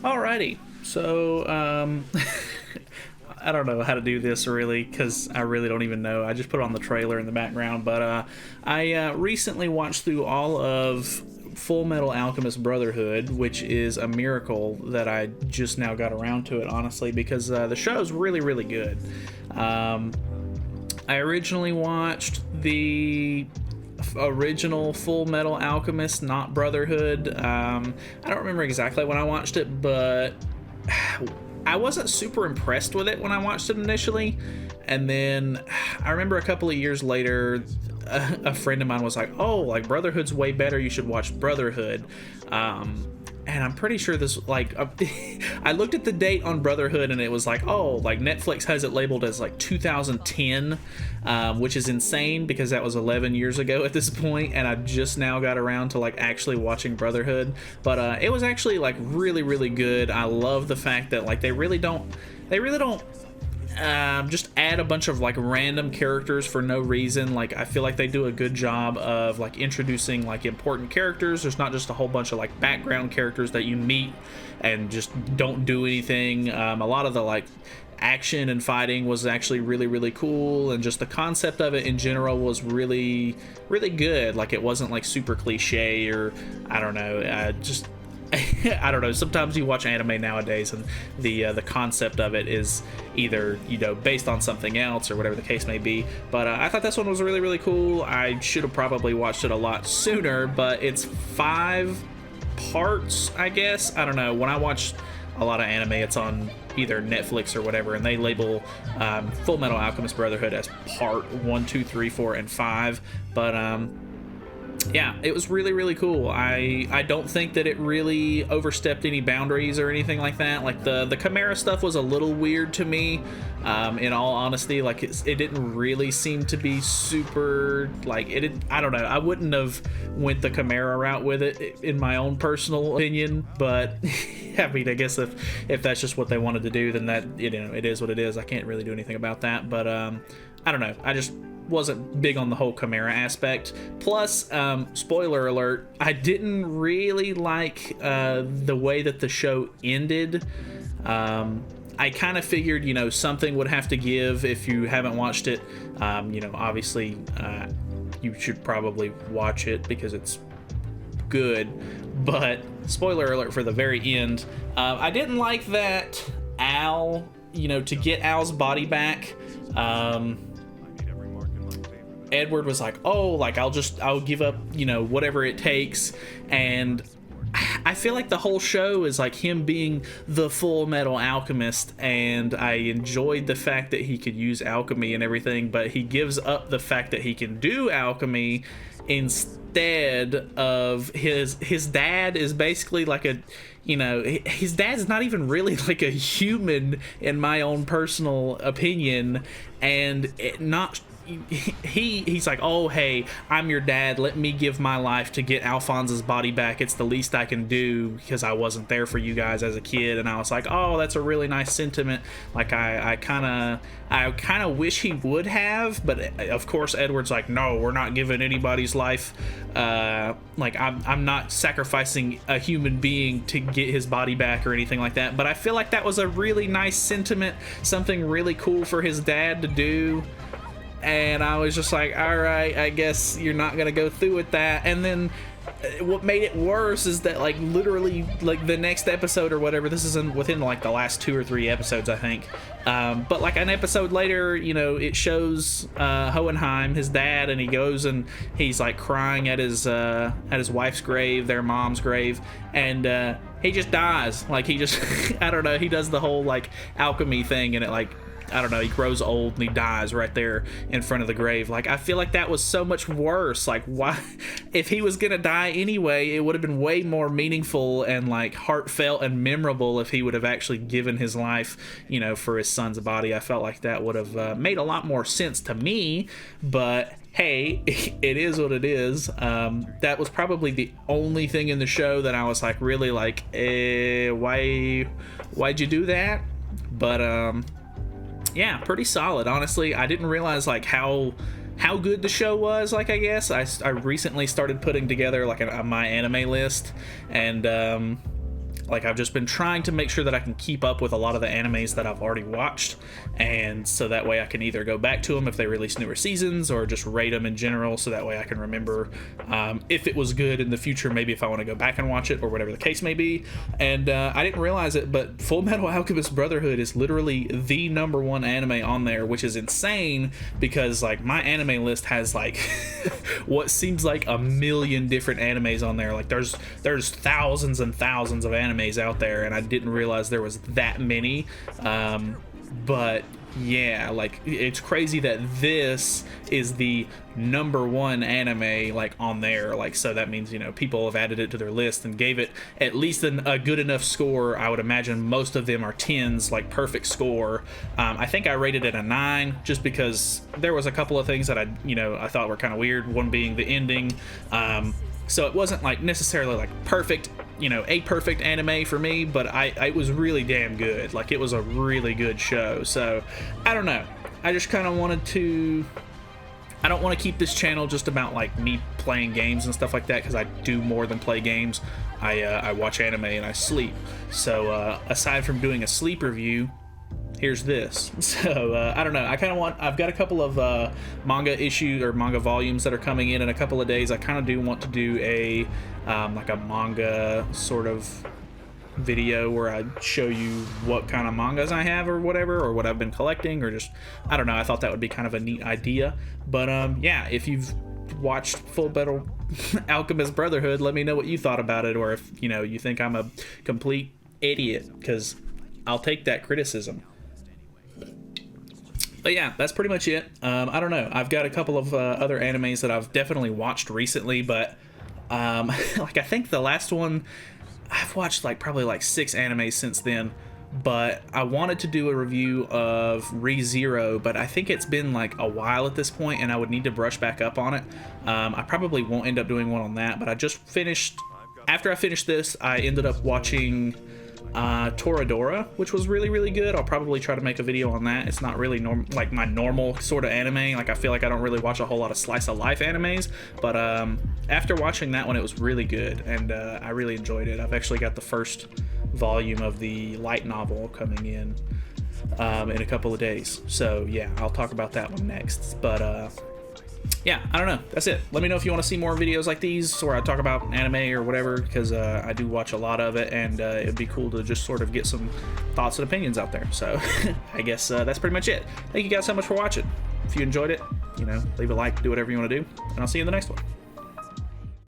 Alrighty, so I don't know how to do this really because I really don't even know. I just put on the trailer in the background, but I recently watched through all of Fullmetal Alchemist Brotherhood, which is a miracle that I just now got around to it, honestly, because the show is really, really good. I originally watched the original Full Metal Alchemist, not Brotherhood. I don't remember exactly when I watched it, but I wasn't super impressed with it when I watched it initially. And then I remember a couple of years later, a friend of mine was like, "Oh, like Brotherhood's way better. You should watch Brotherhood." And I'm pretty sure this, like, I looked at the date on Brotherhood and it was like, oh, like Netflix has it labeled as like 2010, which is insane because that was 11 years ago at this point, and I just now got around to like actually watching Brotherhood. But it was actually like really, really good. I love the fact that like they really don't just add a bunch of like random characters for no reason. Like I feel like they do a good job of like introducing like important characters. There's not just a whole bunch of like background characters that you meet and just don't do anything. A lot of the like action and fighting was actually really, really cool, and just the concept of it in general was really, really good. Like it wasn't like super cliche, or I don't know, just I don't know. Sometimes you watch anime nowadays, and the concept of it is either based on something else or whatever the case may be. But I thought this one was really, really cool. I should have probably watched it a lot sooner, but it's 5 parts, I guess. I don't know. When I watch a lot of anime, it's on either Netflix or whatever, and they label Full Metal Alchemist Brotherhood as part 1, 2, 3, 4, and 5. But yeah, it was really, really cool. I don't think that it really overstepped any boundaries or anything like that. Like the Chimera stuff was a little weird to me, in all honesty. Like it didn't really seem to be super, like I don't know. I wouldn't have went the Chimera route with it in my own personal opinion, but I mean, I guess if that's just what they wanted to do, then that it is what it is. I can't really do anything about that. But I don't know. I just wasn't big on the whole Chimera aspect. Plus, spoiler alert, I didn't really like the way that the show ended. I kind of figured, something would have to give. If you haven't watched it, obviously you should probably watch it because it's good. But spoiler alert for the very end, I didn't like that Al, to get Al's body back, Edward was like, oh, like I'll give up, whatever it takes. And I feel like the whole show is like him being the Full Metal Alchemist, and I enjoyed the fact that he could use alchemy and everything, but he gives up the fact that he can do alchemy instead of his dad is basically like his dad's not even really like a human in my own personal opinion, and he's like, oh, hey, I'm your dad, let me give my life to get Alphonse's body back. It's the least I can do because I wasn't there for you guys as a kid. And I was like, oh, that's a really nice sentiment. Like I kind of wish he would have, but of course Edward's like, no, we're not giving anybody's life, like I'm not sacrificing a human being to get his body back or anything like that. But I feel like that was a really nice sentiment, something really cool for his dad to do. And I was just like, all right, I guess you're not gonna go through with that. And then what made it worse is that like literally like the next episode or whatever, this is within like the last 2 or 3 episodes, I think, but like an episode later, it shows Hohenheim, his dad, and he goes and he's like crying at his wife's grave, their mom's grave, and he just dies. Like he just I don't know, he does the whole like alchemy thing, and it like, I don't know, he grows old and he dies right there in front of the grave. Like, I feel like that was so much worse. Like, why? If he was gonna die anyway, it would have been way more meaningful and like heartfelt and memorable if he would have actually given his life, for his son's body. I felt like that would have made a lot more sense to me. But hey, it is what it is. That was probably the only thing in the show that I was like really like, why'd you do that? But yeah, pretty solid, honestly. I didn't realize like how good the show was. Like, I guess I recently started putting together like my anime list, and like I've just been trying to make sure that I can keep up with a lot of the animes that I've already watched, and so that way I can either go back to them if they release newer seasons, or just rate them in general, so that way I can remember if it was good in the future, maybe if I want to go back and watch it, or whatever the case may be. And I didn't realize it, but Fullmetal Alchemist Brotherhood is literally the #1 anime on there, which is insane, because like my anime list has like what seems like a million different animes on there. Like there's thousands and thousands of animes out there, and I didn't realize there was that many. But yeah, like it's crazy that this is the #1 anime like on there. Like, so that means, you know, people have added it to their list and gave it at least a good enough score. I would imagine most of them are 10s, like perfect score. I think I rated it a 9 just because there was a couple of things that I thought were kind of weird, one being the ending. So it wasn't like necessarily like perfect, a perfect anime for me, but it was really damn good. Like, it was a really good show. So I don't know, I just kind of wanted to, I don't want to keep this channel just about like me playing games and stuff like that, because I do more than play games. I watch anime and I sleep. So aside from doing a sleep review, here's this. So I don't know, I've got a couple of manga issues or manga volumes that are coming in a couple of days. I kind of do want to do a like a manga sort of video where I show you what kind of mangas I have or whatever, or what I've been collecting, or just, I don't know, I thought that would be kind of a neat idea. But yeah, if you've watched Fullmetal Alchemist Brotherhood, let me know what you thought about it, or if you think I'm a complete idiot, because I'll take that criticism. But yeah, that's pretty much it. I don't know, I've got a couple of other animes that I've definitely watched recently, but like I think the last one, I've watched like probably like 6 animes since then, but I wanted to do a review of ReZero, but I think it's been like a while at this point, and I would need to brush back up on it. I probably won't end up doing one on that, but I just finished, after I finished this, I ended up watching Toradora, which was really, really good. I'll probably try to make a video on that. It's not really like my normal sort of anime. Like, I feel like I don't really watch a whole lot of slice of life animes, but after watching that one, it was really good, and I really enjoyed it. I've actually got the first volume of the light novel coming in a couple of days, so yeah, I'll talk about that one next. But yeah, I don't know, that's it. Let me know if you want to see more videos like these where I talk about anime or whatever, because I do watch a lot of it, and it'd be cool to just sort of get some thoughts and opinions out there. So I guess that's pretty much it. Thank you guys so much for watching. If you enjoyed it, leave a like, do whatever you want to do, and I'll see you in the next one.